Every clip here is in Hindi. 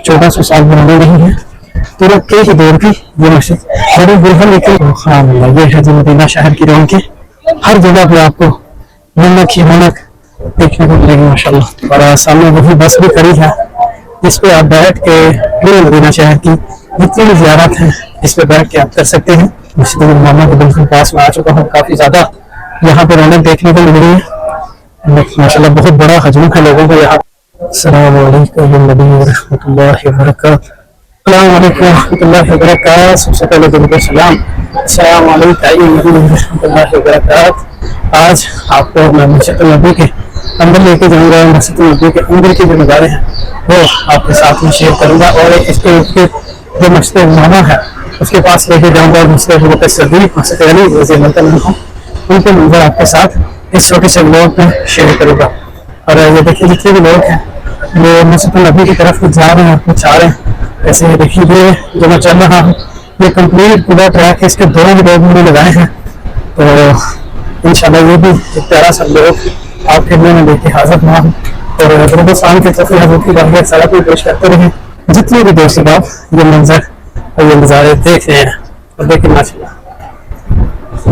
1400 साल पुरानी नहीं है। तुरक के ही दौर की ये मस्जिद बड़ी दुल्हन लेकिन ये है जो मदीना शहर की रौनकें। हर जगह पे आपको रौनक ही रौनक देखने को मिलेगी माशाल्लाह। और सामने वही बस भी खड़ी है जिस पे आप बैठ के पूरे मदीना शहर की जितनी भी ज़ियारत है इस पे बैठ के आप कर सकते हैं। मस्जिद मामा के बिल्कुल पास में आ चुका हूँ। काफ़ी ज़्यादा यहाँ पे रौनक देखने को मिल रही है माशाल्लाह। बहुत बड़ा हजूम है लोगों को यहाँ। अस्सलाम वालेकुम रहमतुल्लाहि व बरकातहू। अस्सलाम वालेकुम रहमतुल्लाहि व बरकातहू। सबसे पहले तो सलाम। अस्सलाम वालेकुम रहमतुल्लाहि व बरकातहू। आज आपको मैं मस्जिद नबी के अंदर लेके जाऊंगा। मस्जिद नबी के अंदर के जो नज़ारे हैं वो आपके साथ में शेयर करूंगा और इसके जो मस्जिद मामा है उसके पास लेके जाऊंगा और मस्जिद अबू बकर सिद्दीक़ मस्जिद अली रज़ी अल्लाह अन्हु उनके मंजर आपके साथ इस छोटे से ब्लॉग में शेयर करूंगा। और ये देखिए जितने भी लोग हैं वो मस्जिद नबी की तरफ जा रहे हैं कुछ आ रहे हैं। ऐसे देखिए ये जो मैं चल रहा हूँ ये कंप्लीट पूरा ट्रैक है। इसके दोनों भी लोग मैंने लगाए हैं तो इंशाल्लाह ये भी एक प्यारा सा लोग आपके लिए मैं लेके हाजिर हुआ हूँ। और शाम के सफर हजूर की बात सड़क में पेश करते रहे जितने भी दोस्त आप ये मंजर और ये नज़ारे देख रहे हैं। और देखिए माशाल्लाह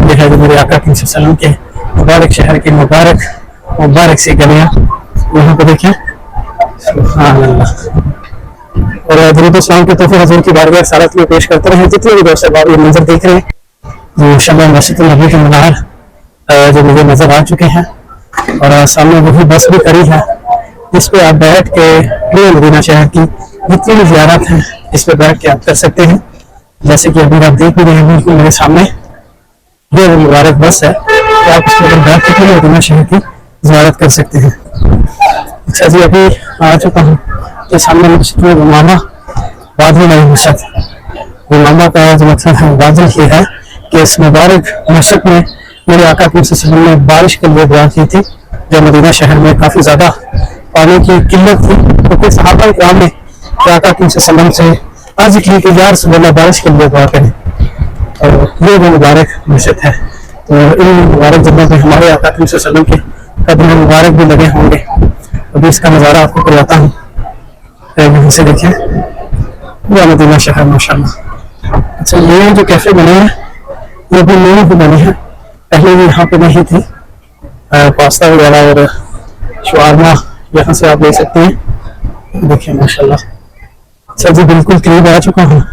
ये है जो मेरे आका सल्लल्लाहु के मुबारक शहर की मुबारक सी गलियाँ यहाँ पे देखें। सुभान अल्लाह। और दरूद सलाम के तोहफे हजूर की बारगाह सड़क में पेश करते रहे जितने भी दोस्त आप ये मंजर देख रहे हैं। जो शब मस्जिद नबी के मीनार जो मुझे नजर आ चुके हैं और सामने वही बस भी खड़ी है जिस पे आप बैठ के पूरे मदीना शहर की जितनी भी ज़ियारत है इस पे बैठ के आप कर सकते हैं। जैसे कि अभी आप देख भी रहे हैं बिल्कुल मेरे सामने ये मुबारक बस है तो आप उसके ऊपर बैठ के पूरे मदीना शहर की ज़ियारत कर सकते हैं। अच्छा जी अभी आ चुका हूँ तो सामने मस्जिद में मामा वादिल वाली मस्जिद मामा का जो मतलब है वादिल ये है कि इस मुबारक मस्जिद में मेरे आका सल्लल्लाहु ने बारिश के लिए दुआ की थी। जो मदीना शहर में काफ़ी ज़्यादा पानी की किल्लत थी तो फिर सहाबा इकराम ने आका सल्लल्लाहु से अर्ज की कि यार सुबह बारिश के लिए दुआ करें। और ये वो मुबारक मस्जिद है तो इन मुबारक जगहों पर हमारे आका सल्लल्लाहु के कदम मुबारक भी लगे होंगे। अभी इसका नज़ारा आपको करवाता हूँ। यहीं से देखिए पूरा मदीना शहर माशाल्लाह। अच्छा ये जो कैफे बने हैं ये भी नए ही बने हैं पहले भी यहाँ पे नहीं थी। पास्ता वगैरह और शवारमा यहाँ से आप ले सकते हैं। देखिए माशाल्लाह। अच्छा जी बिल्कुल करीब आ चुका हूँ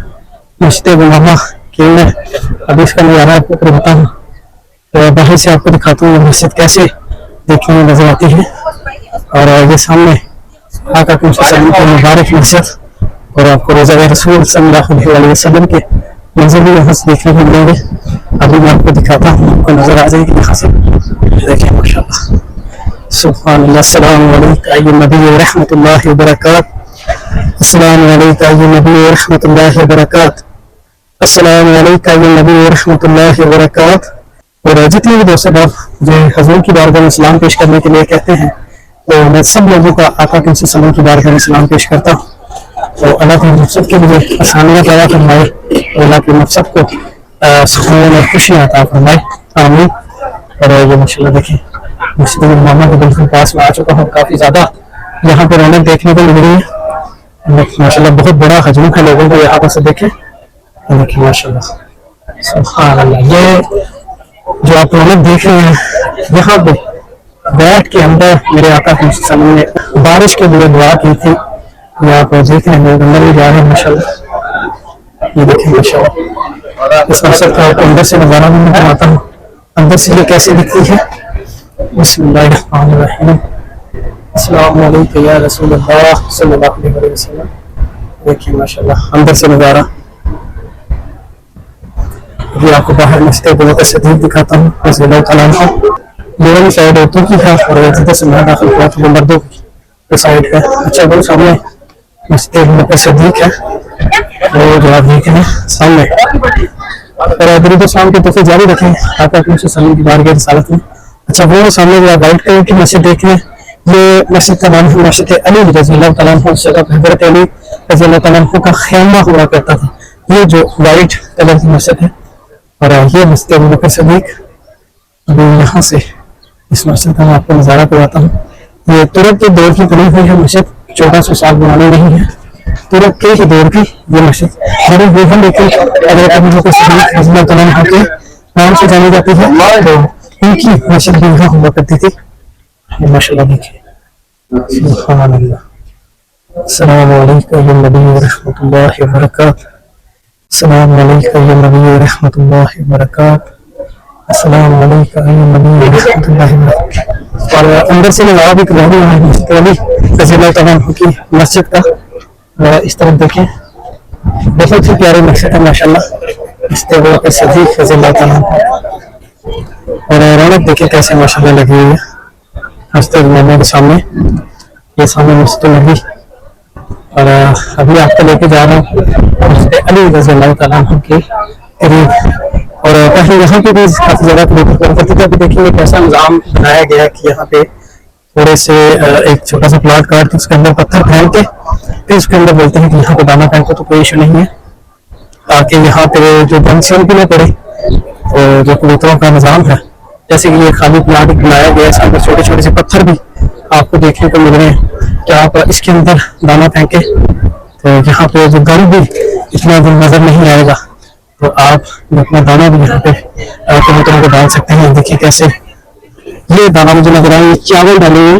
मस्जिद मामा के में। अभी इसका नज़ारा आपको करवाता हूँ तो बाहर से आपको दिखाता हूँ मस्जिद कैसे देखने में नजर आती है। और ये सामने आका की मुबारक मस्जिद और आपको रोज़ा रसूल सल्लल्लाहु अलैहि वसल्लम के मंजर भी यहाँ से देखने को मिलेंगे। अभी मैं आपको दिखाता हूँ आपको नजर आ जाएगी यहाँ से। देखिए माशाल्लाह। सुभान अल्लाह। अस्सलाम वालेकुम नबी रहमतुल्लाहि व बरकातहू। अस्सलाम वालेकुम नबी रहमतुल्लाहि व बरकातहू। अस्सलाम वालेकुम नबी रहमतुल्लाहि व बरकातहू। और जितने भी दोस्त आप जो हजूर की बारगाह में सलाम पेश करने के लिए कहते हैं तो मैं सब लोगों का आका की सल्लल्लाहु की बारगाह में सलाम पेश करता हूँ। तो अल्लाह के मकसद के लिए आसानियाँ पैदा फरमाए अल्लाह के मकसद को सुकून और खुशियाँ अता फरमाए आमीन। और ये माशाल्लाह देखिए मस्जिद मामा के बिल्कुल पास में आ चुका हूँ। काफ़ी ज़्यादा यहाँ पर रौनक देखने को मिल रही है माशाल्लाह। बहुत बड़ा हजूम है लोगों को यहाँ पर से देखें। देखिए माशाल्लाह सुभान अल्लाह। ये जो आप रौनक देख रहे हैं यहाँ पे बैठ के अंदर मेरे आका सल्लल्लाहु ने बारिश के लिए दुआ की थी। ये आप देख रहे हैं अंदर भी जा रहे हैं माशाल्लाह। ये देखिए माशाल्लाह इस मस्जिद का आपको अंदर से नज़ारा भी मैं दिखाता हूँ अंदर से ये कैसे दिखती है। बिस्मिल्लाहिर्रहमानिर्रहीम। अस्सलाम वालेकुम या रसूलल्लाह सल्लल्लाहु अलैहि वसल्लम। देखिए माशाल्लाह अंदर से नज़ारा। अभी आपको बाहर मस्जिद अबू बकर सिद्दीक़ दिखाता हूँ रज़ी अल्लाह तआला अन्हु। दोनों साइड औरतों की है और जिधर से मैं दाखिल हुआ तो मर्दों की साइड है। अच्छा वो सामने मस्जिद अबू बकर सिद्दीक़ है वो जो आप देख रहे हैं सामने। और दरूद सलाम के तोहफे जारी रखें आका सल्लल्लाहु की बारगाह रिसालत में। अच्छा वो सामने जो वाइट कलर की मस्जिद देख रहे हैं ये मस्जिद का नाम है मस्जिद अली रज़ी अल्लाह तआला अन्हु। हज़रत अली रज़ी अल्लाह तआला अन्हु का खैमा हुआ करता था। ये जो वाइट कलर की मस्जिद है और ये मस्जिद अबू बकर सिद्दीक़। अभी यहाँ से इस मस्जिद का मैं आपको नज़ारा करवाता हूँ। ये तुरक के दौर की बनी हुई है मस्जिद 1400 साल पुरानी नहीं है। तुरक के ही दौर की ये मस्जिद बड़ी बेहद, लेकिन अगर अभी को के नाम से जानी जाती है, तो इनकी मस्जिद भी यहाँ हुआ करती थी। माशाल्लाह देखिए, सुभान अल्लाह। अस्सलामु अलैकुम या नबी व रहमतुल्लाहि व बरकातहू। अस्सलामु अलैकुम या नबी व रहमतुल्लाहि व बरकातहू। अस्सलामु अलैकुम या नबी व रहमतुल्लाहि व बरकातहू। और अंदर से नवाब एक लहू है मस्जिद की मस्जिद का, इस तरफ देखें, बहुत ही प्यारी मस्जिद है माशाल्लाह। इस तरह सदीक रज़ियल्लाहु तआला और रौनक देखें कैसे माशाल्लाह लगी हुई है हस्ते मोहम्मद के सामने। ये सामने मस्जिद नबी, और अभी आपको लेके जा रहा हूँ मस्जिद अली रज़ियल्लाहु तआला के करीब। और कहीं यहाँ पे भी काफी जगह पे लेकर करते थे। अभी देखिए कैसा निज़ाम बनाया गया है कि यहाँ पे थोड़े से एक छोटा सा प्लॉट काट के उसके अंदर पत्थर फेंक के फिर उसके अंदर बोलते हैं कि यहाँ पे दाना फेंको, तो कोई इशू नहीं है, ताकि यहाँ पे जो बंसियों भी ना पड़े। तो जो कबूतरों का निज़ाम है, जैसे कि ये खाली प्लाट बनाया गया है, सामने छोटे छोटे से पत्थर भी आपको देखने को मिल रहे हैं कि आप इसके अंदर दाना फेंके, तो यहाँ पे जो गंद भी इतना दिन नजर नहीं आएगा, तो आप अपना दाना भी यहाँ पे कबूतरों को डाल सकते हैं। देखिए कैसे ये दाना मुझे नजर आए, चावल डाले हुए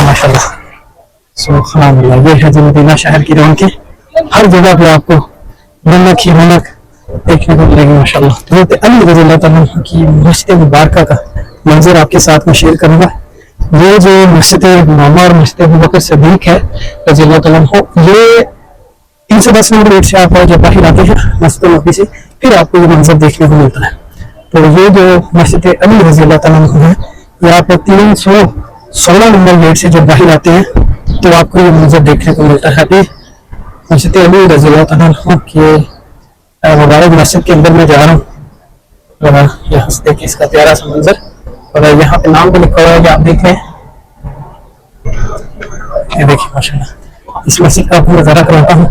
माशाल्लाह, सुभान अल्लाह। ये है जो मदीना शहर की रौनकें, हर जगह पे आपको रौनक ही रौनक देखने को मिलेगी माशाल्लाह। हज़रत अली रज़ियल्लाहु तआला की मस्जिद मुबारक का मंजर आपके साथ में शेयर करूंगा। ये जो मस्जिद इमाम और मस्जिद अबू बकर सिद्दीक है रज़ियल्लाहु तआला अन्हु, ये 310 नंबर गेट से आप जब बाहर आते हैं मस्जिद नबी से, फिर आपको ये मंजर देखने को मिलता है। तो ये जो मस्जिद अली रज़ियल्लाहु तआला अन्हु है, ये आप 316 नंबर गेट से जब बाहर आते हैं तो आपको ये मंजर देखने को मिलता है। अभी मस्जिद अली रज़ियल्लाहु तआला अन्हु के मुबारक मस्जिद के अंदर में जा रहा हूँ। यहाँ से देखिए इसका प्यारा सा मंजर, और यहाँ पे नाम भी लिखा हुआ है कि आप देख लें। ये देखिए माशाल्लाह, इस मस्जिद का आपको नजारा कराता हूँ।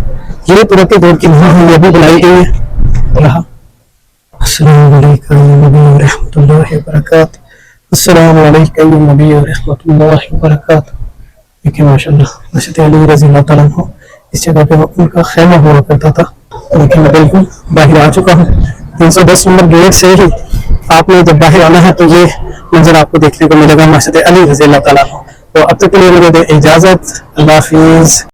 ये तुरक के दौर की नहीं है, ये भी बनाई गई है। अस्सलामु अलैकुम या नबी व रहमतुल्लाहि व बरकातहू। अस्सलामु अलैकुम या नबी व रहमतुल्लाहि व बरकातहू। देखिए माशाल्लाह मस्जिद अली रज़ियल्लाहु तआला अन्हु, इस जगह पे उनका खेमा हुआ करता था, लेकिन मैं बिल्कुल बाहर आ चुका हूँ। 310 नंबर गेट से ही आपने जब बाहर आना है तो ये मंजर आपको देखने को मिलेगा मस्जिद अली रज़ियल्लाहु तआला अन्हु। तो अब तक के लिए मुझे इजाजत, अल्लाह हाफिज।